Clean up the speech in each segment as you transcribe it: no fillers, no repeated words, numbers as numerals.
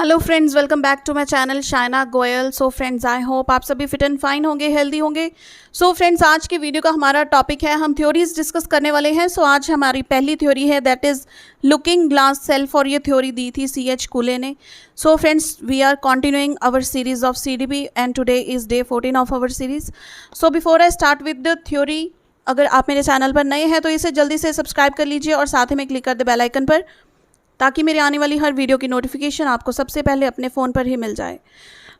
Hello friends, welcome back to my channel Shaina Goyal. So friends, I hope आप सभी fit and fine होंगे, healthy होंगे। So friends, आज की वीडियो का हमारा टॉपिक है, हम थ्योरीज डिस्कस करने वाले हैं। सो आज हमारी पहली थ्योरी है, that is looking glass self, और ये थ्योरी दी थी C.H. कूले ने। So friends, we are continuing our series of CDB and today is day 14 of our series. So before I start with the theory, अगर आप मेरे channel पर नए हैं तो इसे जल्दी से सब्सक्राइब कर लीजिए और साथ ही में क्लिक कर दे बेल आइकन पर, ताकि मेरे आने वाली हर वीडियो की नोटिफिकेशन आपको सबसे पहले अपने फ़ोन पर ही मिल जाए।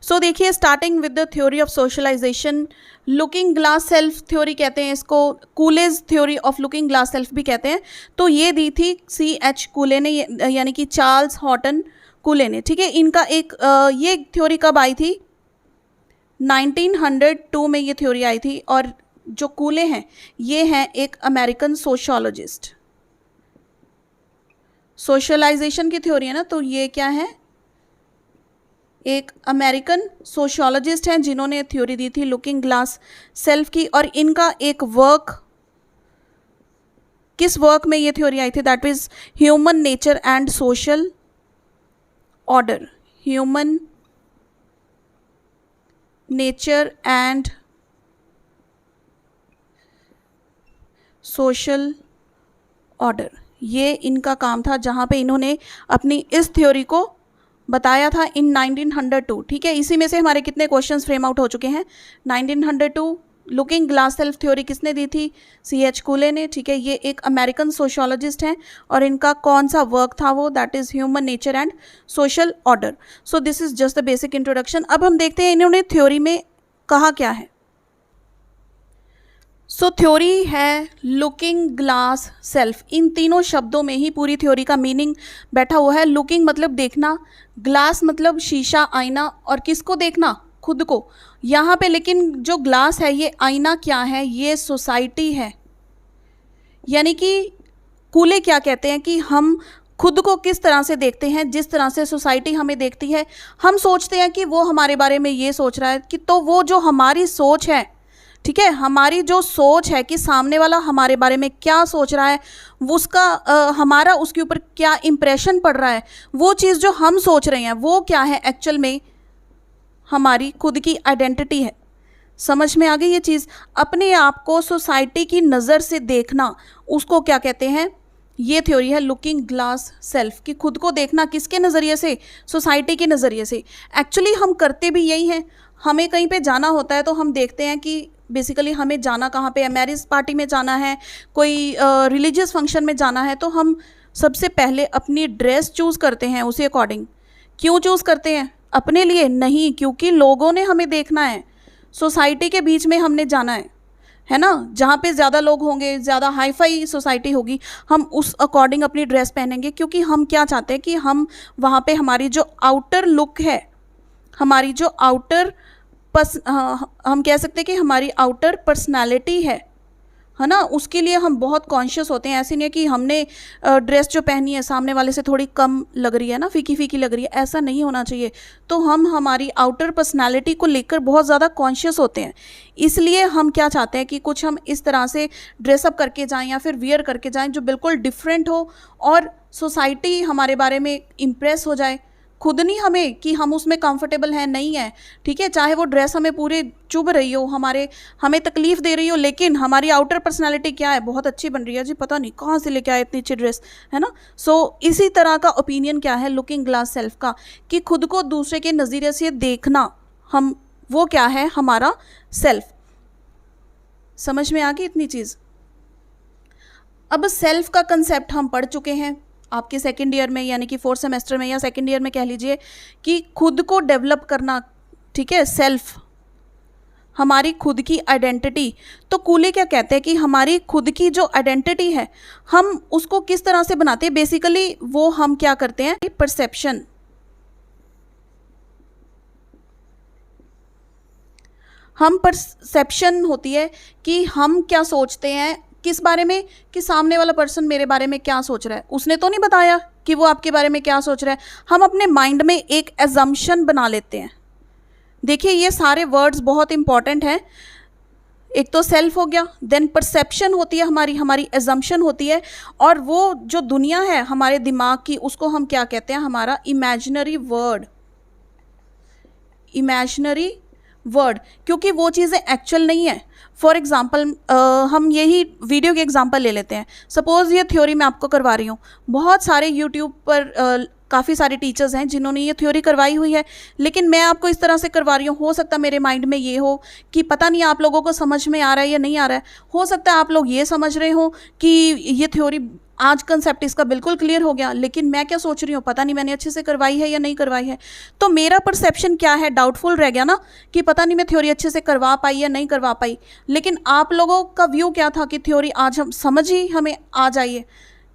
सो देखिए, starting with the theory of socialization, looking glass self theory कहते हैं इसको, Cooley's theory of looking glass self भी कहते हैं। तो ये दी थी C.H. कूले ने, यानी कि चार्ल्स हॉटन कूले ने। ठीक है, इनका एक ये थ्योरी कब आई थी? 1902 में ये थ्योरी आई थी। और जो कूले हैं ये हैं एक अमेरिकन सोशियोलॉजिस्ट। सोशलाइजेशन की थ्योरी है ना, तो ये क्या है? एक अमेरिकन सोशियोलॉजिस्ट हैं जिन्होंने थ्योरी दी थी लुकिंग ग्लास सेल्फ की। और इनका एक वर्क, किस वर्क में ये थ्योरी आई थी? That is human nature and social order. Human nature and social order, ये इनका काम था, जहाँ पे इन्होंने अपनी इस थ्योरी को बताया था इन 1902। ठीक है, इसी में से हमारे कितने क्वेश्चंस फ्रेम आउट हो चुके हैं? 1902 लुकिंग ग्लास सेल्फ थ्योरी किसने दी थी? C.H. कूले ने। ठीक है, ये एक अमेरिकन सोशियोलॉजिस्ट हैं और इनका कौन सा वर्क था वो? That is human nature and social order. So this is just the basic introduction. अब हम देखते हैं इन्होंने थ्योरी में कहा क्या है। सो थ्योरी है लुकिंग ग्लास सेल्फ। इन तीनों शब्दों में ही पूरी थ्योरी का मीनिंग बैठा हुआ है। लुकिंग मतलब देखना, ग्लास मतलब शीशा, आईना, और किसको देखना? खुद को। यहाँ पे लेकिन जो ग्लास है ये आईना क्या है? ये सोसाइटी है। यानी कि कूले क्या कहते हैं कि हम खुद को किस तरह से देखते हैं, जिस तरह से सोसाइटी हमें देखती है। हम सोचते हैं कि वो हमारे बारे में ये सोच रहा है कि, तो वो जो हमारी सोच है, ठीक है, हमारी जो सोच है कि सामने वाला हमारे बारे में क्या सोच रहा है, उसका हमारा उसके ऊपर क्या इम्प्रेशन पड़ रहा है, वो चीज़ जो हम सोच रहे हैं वो क्या है, एक्चुअल में हमारी खुद की आइडेंटिटी है। समझ में आ गई ये चीज़? अपने आप को सोसाइटी की नज़र से देखना, उसको क्या कहते हैं? ये थ्योरी है लुकिंग ग्लास सेल्फ, कि खुद को देखना किसके नज़रिए से? सोसाइटी के नज़रिए से। एक्चुअली हम करते भी यही हैं। हमें कहीं पे जाना होता है तो हम देखते हैं कि बेसिकली हमें जाना कहाँ पे है। मैरिज पार्टी में जाना है, कोई रिलीजियस फंक्शन में जाना है, तो हम सबसे पहले अपनी ड्रेस चूज़ करते हैं उसी अकॉर्डिंग। क्यों चूज़ करते हैं? अपने लिए नहीं, क्योंकि लोगों ने हमें देखना है, सोसाइटी के बीच में हमने जाना है ना। जहाँ पे ज़्यादा लोग होंगे, ज़्यादा हाई फाई सोसाइटी होगी, हम उस अकॉर्डिंग अपनी ड्रेस पहनेंगे, क्योंकि हम क्या चाहते हैं कि हम वहाँ पे हमारी जो आउटर लुक है, हमारी जो आउटर हम कह सकते हैं कि हमारी आउटर पर्सनालिटी है ना, उसके लिए हम बहुत कॉन्शियस होते हैं। ऐसे नहीं है कि हमने ड्रेस जो पहनी है सामने वाले से थोड़ी कम लग रही है ना, फीकी फीकी लग रही है, ऐसा नहीं होना चाहिए। तो हम हमारी आउटर पर्सनालिटी को लेकर बहुत ज़्यादा कॉन्शियस होते हैं। इसलिए हम क्या चाहते हैं कि कुछ हम इस तरह से ड्रेसअप करके जाएं या फिर वियर करके जाएं जो बिल्कुल डिफरेंट हो और सोसाइटी हमारे बारे में इम्प्रेस हो जाए। खुद नहीं हमें कि हम उसमें कंफर्टेबल हैं, नहीं है, ठीक है, चाहे वो ड्रेस हमें पूरे चुभ रही हो, हमें तकलीफ़ दे रही हो, लेकिन हमारी आउटर पर्सनालिटी क्या है? बहुत अच्छी बन रही है जी, पता नहीं कहाँ से लेके आए इतनी अच्छी ड्रेस, है ना। सो इसी तरह का ओपिनियन क्या है लुकिंग ग्लास सेल्फ का, कि खुद को दूसरे के नज़रिए से देखना, हम वो क्या है? हमारा सेल्फ। समझ में आ गई इतनी चीज़? अब सेल्फ का कंसेप्ट हम पढ़ चुके हैं आपके सेकेंड ईयर में, यानी कि 4th सेमेस्टर में या सेकेंड ईयर में कह लीजिए, कि खुद को डेवलप करना, ठीक है, सेल्फ, हमारी खुद की आइडेंटिटी। तो कूले क्या कहते हैं कि हमारी खुद की जो आइडेंटिटी है, हम उसको किस तरह से बनाते हैं? बेसिकली वो हम क्या करते हैं? परसेप्शन। हम परसेप्शन होती है कि हम क्या सोचते हैं किस बारे में, कि सामने वाला पर्सन मेरे बारे में क्या सोच रहा है। उसने तो नहीं बताया कि वो आपके बारे में क्या सोच रहा है, हम अपने माइंड में एक एजम्पशन बना लेते हैं। देखिए, ये सारे वर्ड्स बहुत इंपॉर्टेंट हैं। एक तो सेल्फ हो गया, देन परसेप्शन होती है हमारी, हमारी एजम्पशन होती है, और वो जो दुनिया है हमारे दिमाग की उसको हम क्या कहते हैं, हमारा इमेजिनरी वर्ड, इमेजिनरी वर्ड, क्योंकि वो चीज़ें एक्चुअल नहीं है। फॉर एग्जाम्पल हम यही वीडियो के एग्जाम्पल ले लेते हैं। सपोज़ ये थ्योरी मैं आपको करवा रही हूँ, बहुत सारे यूट्यूब पर काफ़ी सारे टीचर्स हैं जिन्होंने ये थ्योरी करवाई हुई है, लेकिन मैं आपको इस तरह से करवा रही हूँ। हो सकता है मेरे माइंड में ये हो कि पता नहीं आप लोगों को समझ में आ रहा है या नहीं आ रहा है। हो सकता है आप लोग ये समझ रहे हो कि ये थ्योरी, आज कंसेप्ट इसका बिल्कुल क्लियर हो गया, लेकिन मैं क्या सोच रही हूँ, पता नहीं मैंने अच्छे से करवाई है या नहीं करवाई है। तो मेरा परसेप्शन क्या है, डाउटफुल रह गया ना, कि पता नहीं मैं थ्योरी अच्छे से करवा पाई या नहीं करवा पाई। लेकिन आप लोगों का व्यू क्या था कि थ्योरी आज हम समझ ही हमें आ जाइए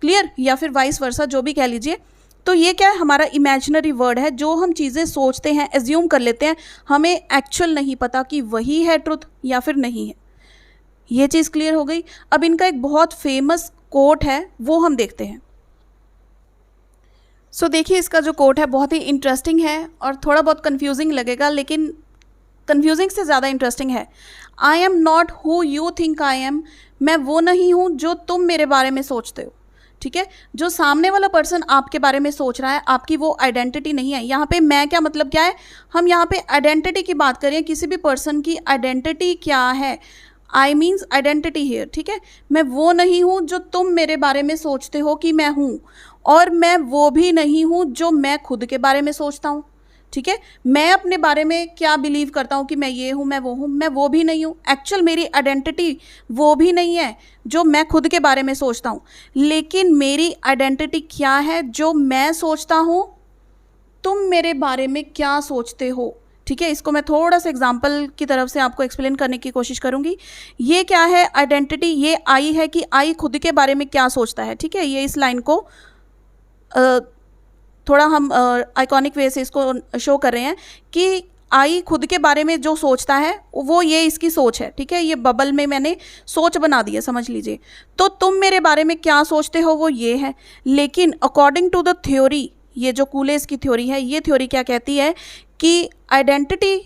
क्लियर, या फिर वाइस वर्सा, जो भी कह लीजिए। तो ये क्या है, हमारा इमेजिनरी वर्ड है, जो हम चीज़ें सोचते हैं, एज्यूम कर लेते हैं, हमें एक्चुअल नहीं पता कि वही है ट्रुथ या फिर नहीं है। ये चीज़ क्लियर हो गई। अब इनका एक बहुत फेमस कोट है, वो हम देखते हैं। सो देखिए, इसका जो कोट है बहुत ही इंटरेस्टिंग है और थोड़ा बहुत कंफ्यूजिंग लगेगा, लेकिन कंफ्यूजिंग से ज़्यादा इंटरेस्टिंग है। I am not who you think I am, मैं वो नहीं हूँ जो तुम मेरे बारे में सोचते हो। ठीक है, जो सामने वाला पर्सन आपके बारे में सोच रहा है, आपकी वो आइडेंटिटी नहीं है। यहाँ पे मैं क्या मतलब क्या है, हम यहाँ पे आइडेंटिटी की बात करें, किसी भी पर्सन की आइडेंटिटी क्या है, आई मीन्स आइडेंटिटी हियर। ठीक है, मैं वो नहीं हूँ जो तुम मेरे बारे में सोचते हो कि मैं हूँ, और मैं वो भी नहीं हूँ जो मैं खुद के बारे में सोचता हूँ। ठीक है, मैं अपने बारे में क्या बिलीव करता हूँ कि मैं ये हूँ, मैं वो हूँ, मैं वो भी नहीं हूँ। एक्चुअल मेरी आइडेंटिटी वो भी नहीं है जो मैं खुद के बारे में सोचता हूँ। लेकिन मेरी आइडेंटिटी क्या है, जो मैं सोचता हूँ तुम मेरे बारे में क्या सोचते हो। ठीक है, इसको मैं थोड़ा सा एग्जाम्पल की तरफ से आपको एक्सप्लेन करने की कोशिश करूँगी। ये क्या है आइडेंटिटी, ये आई है कि आई खुद के बारे में क्या सोचता है। ठीक है, ये इस लाइन को थोड़ा हम आइकॉनिक वे से इसको शो कर रहे हैं कि आई खुद के बारे में जो सोचता है वो ये इसकी सोच है। ठीक है, ये बबल में मैंने सोच बना दी है, समझ लीजिए। तो तुम मेरे बारे में क्या सोचते हो वो ये है। लेकिन अकॉर्डिंग टू द थ्योरी, ये जो कूलेस की थ्योरी है, ये थ्योरी क्या कहती है कि आइडेंटिटी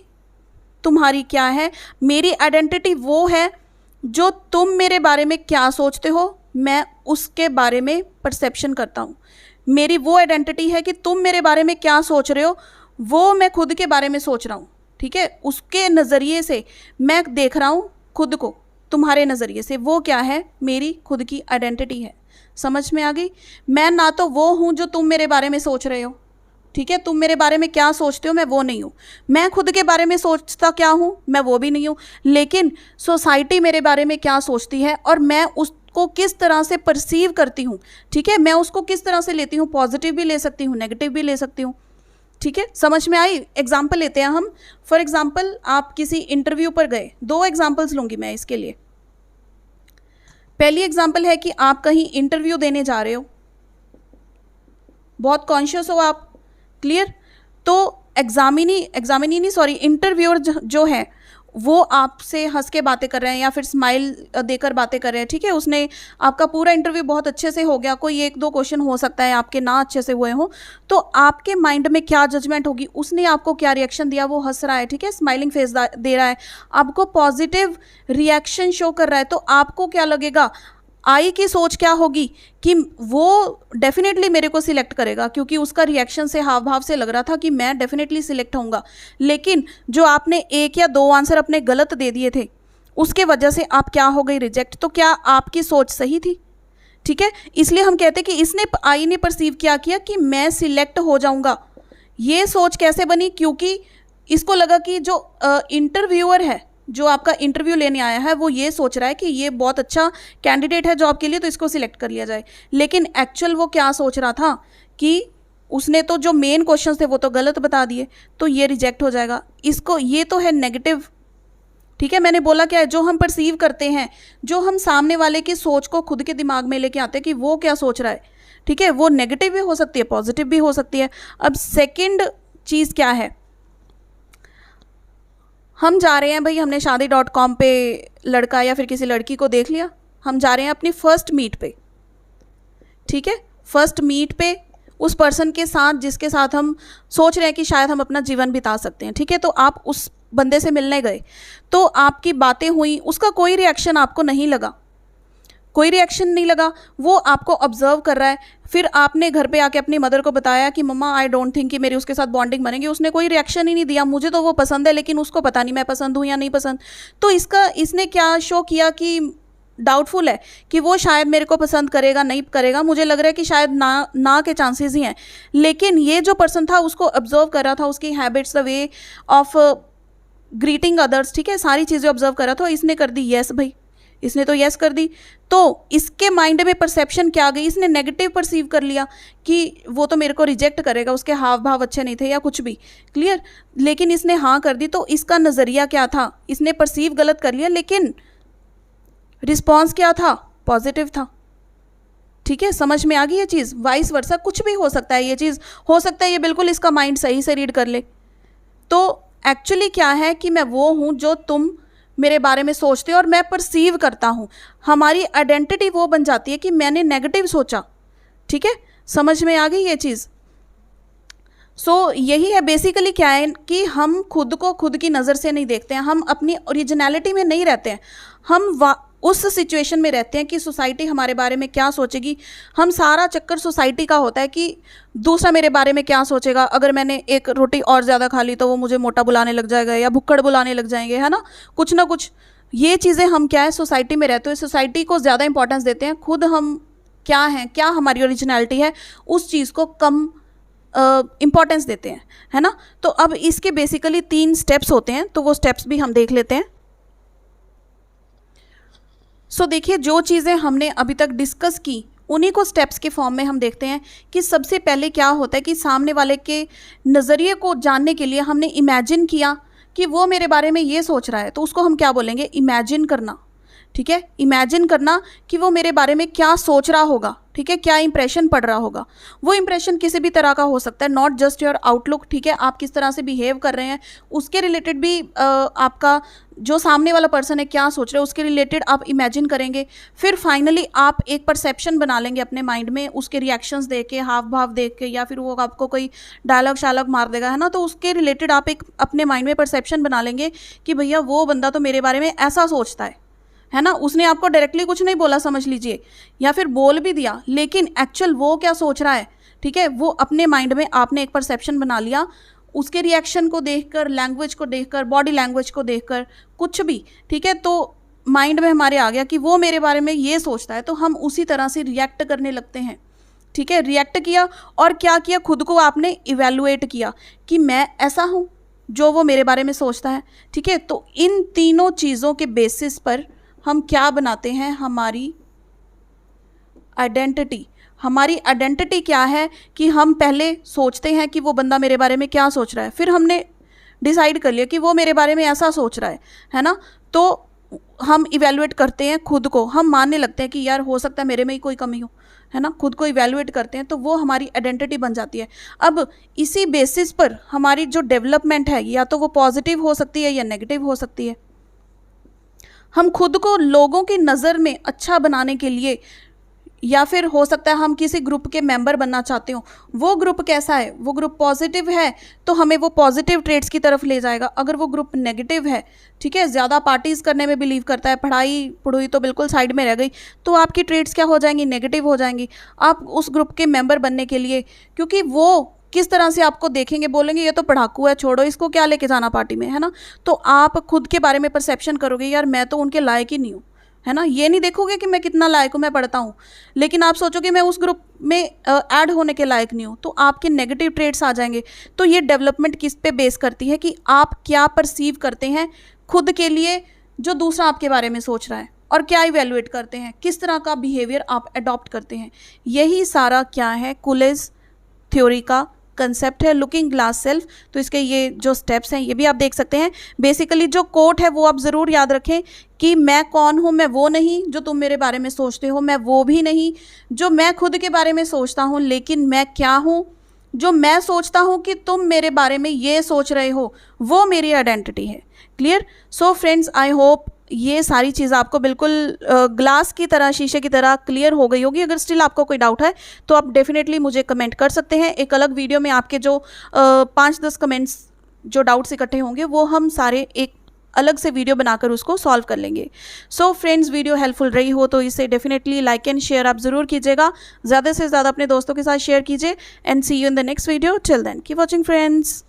तुम्हारी क्या है, मेरी आइडेंटिटी वो है जो तुम मेरे बारे में क्या सोचते हो, मैं उसके बारे में परसेप्शन करता हूँ। मेरी वो आइडेंटिटी है कि तुम मेरे बारे में क्या सोच रहे हो, वो मैं खुद के बारे में सोच रहा हूँ। ठीक है, उसके नज़रिए से मैं देख रहा हूँ खुद को, तुम्हारे नज़रिए से। वो क्या है, मेरी खुद की आइडेंटिटी है। समझ में आ गई। मैं ना तो वो हूँ जो तुम मेरे बारे में सोच रहे हो। ठीक है, तुम मेरे बारे में क्या सोचते हो, मैं वो नहीं हूँ। मैं खुद के बारे में सोचता क्या हूँ, मैं वो भी नहीं हूँ। लेकिन सोसाइटी मेरे बारे में क्या सोचती है और मैं उसको किस तरह से परसीव करती हूँ। ठीक है, मैं उसको किस तरह से लेती हूँ, पॉजिटिव भी ले सकती हूँ, नेगेटिव भी ले सकती हूँ। ठीक है, समझ में आई। एग्जाम्पल लेते हैं हम। फॉर एग्जाम्पल, आप किसी इंटरव्यू पर गए। 2 एग्जाम्पल्स लूँगी मैं इसके लिए। पहली एग्जाम्पल है कि आप कहीं इंटरव्यू देने जा रहे हो, बहुत कॉन्शियस हो आप, क्लियर। तो इंटरव्यूअर जो है वो आपसे हंस के बातें कर रहे हैं या फिर स्माइल देकर बातें कर रहे हैं। ठीक है, उसने आपका पूरा इंटरव्यू बहुत अच्छे से हो गया, कोई 1-2 क्वेश्चन हो सकता है आपके ना अच्छे से हुए हों, तो आपके माइंड में क्या जजमेंट होगी, उसने आपको क्या रिएक्शन दिया, वो हंस रहा है, ठीक है, स्माइलिंग फेस दे रहा है, आपको पॉजिटिव रिएक्शन शो कर रहा है, तो आपको क्या लगेगा, आई की सोच क्या होगी कि वो डेफिनेटली मेरे को सिलेक्ट करेगा, क्योंकि उसका रिएक्शन से, हाव भाव से लग रहा था कि मैं डेफिनेटली सिलेक्ट होऊंगा। लेकिन जो आपने 1 या 2 आंसर अपने गलत दे दिए थे, उसके वजह से आप क्या हो गई, रिजेक्ट। तो क्या आपकी सोच सही थी? ठीक है, इसलिए हम कहते हैं कि आई ने परसीव क्या किया कि मैं सिलेक्ट हो जाऊंगा। ये सोच कैसे बनी, क्योंकि इसको लगा कि जो इंटरव्यूअर है, जो आपका इंटरव्यू लेने आया है, वो ये सोच रहा है कि ये बहुत अच्छा कैंडिडेट है जॉब के लिए, तो इसको सिलेक्ट कर लिया जाए। लेकिन एक्चुअल वो क्या सोच रहा था कि उसने तो जो मेन क्वेश्चंस थे वो तो गलत बता दिए, तो ये रिजेक्ट हो जाएगा। इसको, ये तो है नेगेटिव। ठीक है, मैंने बोला क्या है, जो हम परसीव करते हैं, जो हम सामने वाले की सोच को खुद के दिमाग में लेके आते हैं कि वो क्या सोच रहा है। ठीक है, वो नेगेटिव भी हो सकती है, पॉजिटिव भी हो सकती है। अब सेकेंड चीज़ क्या है, हम जा रहे हैं भाई, हमने शादी.com पे लड़का या फिर किसी लड़की को देख लिया, हम जा रहे हैं अपनी फर्स्ट मीट पे। ठीक है, फर्स्ट मीट पे उस पर्सन के साथ जिसके साथ हम सोच रहे हैं कि शायद हम अपना जीवन बिता सकते हैं, ठीक है। तो आप उस बंदे से मिलने गए, तो आपकी बातें हुई, उसका कोई रिएक्शन आपको नहीं लगा, कोई रिएक्शन नहीं लगा, वो आपको ऑब्जर्व कर रहा है। फिर आपने घर पे आके अपनी मदर को बताया कि मम्मा आई डोंट थिंक कि मेरी उसके साथ बॉन्डिंग बनेगी, उसने कोई रिएक्शन ही नहीं दिया, मुझे तो वो पसंद है लेकिन उसको पता नहीं मैं पसंद हूँ या नहीं पसंद। तो इसने क्या शो किया कि डाउटफुल है कि वो शायद मेरे को पसंद करेगा नहीं करेगा, मुझे लग रहा है कि शायद ना के चांसेस ही हैं। लेकिन ये जो पर्सन था उसको ऑब्जर्व कर रहा था, उसकी habits, the way of greeting others, ठीक है, सारी चीज़ें ऑब्जर्व कर रहा था। इसने कर दी यस भाई, इसने तो यस कर दी, तो इसके माइंड में परसेप्शन क्या आ गई, इसने नेगेटिव परसीव कर लिया कि वो तो मेरे को रिजेक्ट करेगा, उसके हाव भाव अच्छे नहीं थे या कुछ भी, क्लियर। लेकिन इसने हाँ कर दी, तो इसका नज़रिया क्या था, इसने परसीव गलत कर लिया लेकिन रिस्पॉन्स क्या था, पॉजिटिव था, ठीक है। समझ में आ गई ये चीज़। वाइस वर्सा कुछ भी हो सकता है, ये चीज़ हो सकता है ये बिल्कुल इसका माइंड सही से रीड कर ले। तो एक्चुअली क्या है कि मैं वो हूँ जो तुम मेरे बारे में सोचते हो और मैं परसीव करता हूँ। हमारी आइडेंटिटी वो बन जाती है कि मैंने नेगेटिव सोचा, ठीक है। समझ में आ गई ये चीज़। सो यही है बेसिकली, क्या है कि हम खुद को खुद की नज़र से नहीं देखते हैं, हम अपनी ओरिजिनलिटी में नहीं रहते हैं, हम उस सिचुएशन में रहते हैं कि सोसाइटी हमारे बारे में क्या सोचेगी। हम सारा चक्कर सोसाइटी का होता है कि दूसरा मेरे बारे में क्या सोचेगा, अगर मैंने एक रोटी और ज़्यादा खा ली तो वो मुझे मोटा बुलाने लग जाएगा या भुक्कड़ बुलाने लग जाएंगे, है ना कुछ। ये चीज़ें हम क्या है, सोसाइटी में रहते हुए सोसाइटी को ज़्यादा इंपॉर्टेंस देते हैं, खुद हम क्या हैं, क्या हमारी ओरिजिनलिटी है, उस चीज़ को कम इम्पॉर्टेंस देते हैं, है ना। तो अब इसके बेसिकली 3 स्टेप्स होते हैं, तो वो स्टेप्स भी हम देख लेते हैं। सो देखिए, जो चीज़ें हमने अभी तक डिस्कस की उन्हीं को स्टेप्स के फॉर्म में हम देखते हैं कि सबसे पहले क्या होता है कि सामने वाले के नज़रिए को जानने के लिए हमने इमेजिन किया कि वो मेरे बारे में ये सोच रहा है, तो उसको हम क्या बोलेंगे, इमेजिन करना, ठीक है। इमेजिन करना कि वो मेरे बारे में क्या सोच रहा होगा, ठीक है, क्या इंप्रेशन पड़ रहा होगा। वो इंप्रेशन किसी भी तरह का हो सकता है, नॉट जस्ट योर आउटलुक, ठीक है, आप किस तरह से बिहेव कर रहे हैं उसके रिलेटेड भी आपका जो सामने वाला पर्सन है क्या सोच रहा है उसके रिलेटेड आप इमेजिन करेंगे। फिर फाइनली आप एक परसेप्शन बना लेंगे अपने माइंड में, उसके रिएक्शंस देख के, हाव भाव देख के, या फिर वो आपको कोई डायलॉग शालॉग मार देगा, है ना, तो उसके रिलेटेड आप एक अपने माइंड में परसेप्शन बना लेंगे कि भैया वो बंदा तो मेरे बारे में ऐसा सोचता है ना। उसने आपको डायरेक्टली कुछ नहीं बोला समझ लीजिए, या फिर बोल भी दिया, लेकिन एक्चुअल वो क्या सोच रहा है, ठीक है, वो अपने माइंड में आपने एक परसेप्शन बना लिया, उसके रिएक्शन को देखकर, लैंग्वेज को देखकर, बॉडी लैंग्वेज को देखकर, कुछ भी, ठीक है, तो माइंड में हमारे आ गया कि वो मेरे बारे में ये सोचता है, तो हम उसी तरह से रिएक्ट करने लगते हैं, ठीक है। रिएक्ट किया और क्या किया, खुद को आपने इवेलुएट किया कि मैं ऐसा हूँ जो वो मेरे बारे में सोचता है, ठीक है। तो इन तीनों चीज़ों के बेसिस पर हम क्या बनाते हैं, हमारी आइडेंटिटी। हमारी आइडेंटिटी क्या है कि हम पहले सोचते हैं कि वो बंदा मेरे बारे में क्या सोच रहा है, फिर हमने डिसाइड कर लिया कि वो मेरे बारे में ऐसा सोच रहा है ना। तो हम इवेलुएट करते हैं खुद को, हम मानने लगते हैं कि यार हो सकता है मेरे में ही कोई कमी हो, है ना, खुद को इवेलुएट करते हैं, तो वो हमारी आइडेंटिटी बन जाती है। अब इसी बेसिस पर हमारी जो डेवलपमेंट है, या तो वो पॉजिटिव हो सकती है या नेगेटिव हो सकती है। हम खुद को लोगों की नज़र में अच्छा बनाने के लिए, या फिर हो सकता है हम किसी ग्रुप के मेंबर बनना चाहते हो, वो ग्रुप कैसा है, वो ग्रुप पॉजिटिव है तो हमें वो पॉजिटिव ट्रेड्स की तरफ ले जाएगा। अगर वो ग्रुप नेगेटिव है, ठीक है, ज़्यादा पार्टीज़ करने में बिलीव करता है, पढ़ाई तो बिल्कुल साइड में रह गई, तो आपकी ट्रेड्स क्या हो जाएंगी, नेगेटिव हो जाएंगी। आप उस ग्रुप के मेंबर बनने के लिए, क्योंकि वो किस तरह से आपको देखेंगे, बोलेंगे ये तो पढ़ाकू है, छोड़ो इसको, क्या लेके जाना पार्टी में, है ना। तो आप खुद के बारे में परसेप्शन करोगे, यार मैं तो उनके लायक ही नहीं हूँ, है ना। ये नहीं देखोगे कि मैं कितना लायक हूँ, मैं पढ़ता हूँ, लेकिन आप सोचोगे मैं उस ग्रुप में ऐड होने के लायक नहीं हूँ, तो आपके नेगेटिव ट्रेड्स आ जाएंगे। तो ये डेवलपमेंट किस पे बेस करती है कि आप क्या परसीव करते हैं खुद के लिए जो दूसरा आपके बारे में सोच रहा है, और क्या इवेलुएट करते हैं, किस तरह का बिहेवियर आप अडॉप्ट करते हैं। यही सारा क्या है, कुलेज थ्योरी का कंसेप्ट है, लुकिंग ग्लास सेल्फ। तो इसके ये जो स्टेप्स हैं ये भी आप देख सकते हैं। बेसिकली जो कोट है वो आप ज़रूर याद रखें कि मैं कौन हूँ, मैं वो नहीं जो तुम मेरे बारे में सोचते हो, मैं वो भी नहीं जो मैं खुद के बारे में सोचता हूँ, लेकिन मैं क्या हूँ, जो मैं सोचता हूँ कि तुम मेरे बारे में ये सोच रहे हो, वो मेरी आइडेंटिटी है। Clear? So friends, I hope ये सारी चीज़ आपको बिल्कुल ग्लास की तरह, शीशे की तरह क्लियर हो गई होगी। अगर स्टिल आपको कोई डाउट है तो आप डेफिनेटली मुझे कमेंट कर सकते हैं। एक अलग वीडियो में आपके जो 5-10 कमेंट्स, जो डाउट्स इकट्ठे होंगे, वो हम सारे एक अलग से वीडियो बनाकर उसको सॉल्व कर लेंगे। सो फ्रेंड्स, वीडियो हेल्पफुल रही हो तो इसे डेफिनेटली लाइक एंड शेयर आप ज़रूर कीजिएगा। ज़्यादा से ज़्यादा अपने दोस्तों के साथ शेयर कीजिए। And see you in the next video. Till then keep watching friends.